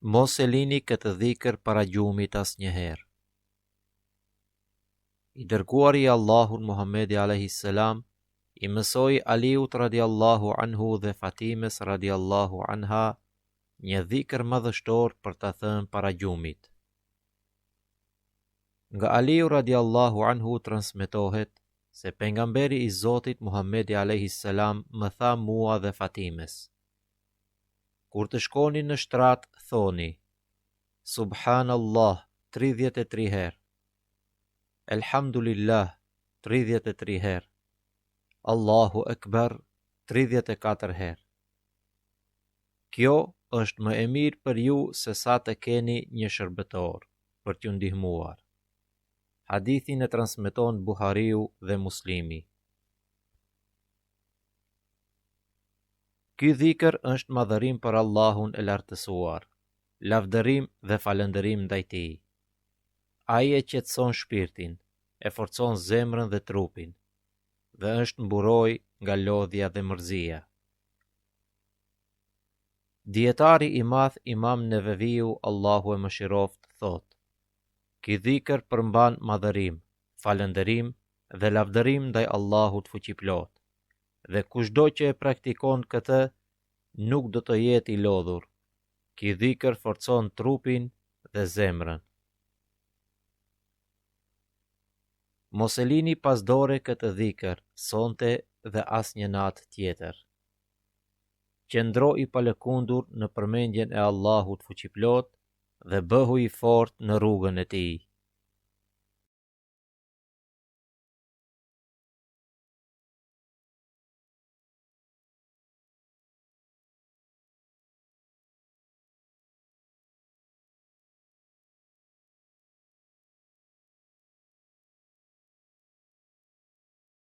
Mos e lini këtë dhikër para gjumit asnjëherë. I dërguari i Allahut Muhamedi alayhis salam i mësoi Aliut radiallahu anhu dhe Fatimes radiallahu anha një dhikër madhështor për ta thënë para gjumit. Nga Aliu radiallahu anhu transmetohet se pejgamberi i Zotit Muhamedi alayhis salam më tha mua dhe Fatimes: kur të shkoni në shtrat, thoni Subhanallah 33 herë, Elhamdulillah 33 herë, Allahu Ekber 34 herë. Kjo është më e mirë për ju se sa të keni një shërbëtor për t'ju ndihmuar. Hadithin e transmeton Buhariu dhe Muslimi. Ky dhikër është madhërim për Allahun e lartësuar, lavdërim dhe falënderim ndaj tij. Ai e qetëson shpirtin, e forcon zemrën dhe trupin, dhe është mburoj nga lodhja dhe mërzia. Dietari i madh Imam Neveviu, Allahu e mëshiroft, thot: ky dhikër përmban madhërim, falënderim dhe lavdërim ndaj Allahut fuqiplot, dhe kushdo që e praktikon këtë nuk do të jetë i lodhur. Ky dhikër forcon trupin dhe zemrën. Mos e lini pas dore këtë dhikër sonte dhe asnjë natë tjetër. Qëndro i palëkundur në përmendjen e Allahut fuqiplot dhe bëhu i fortë në rrugën e tij.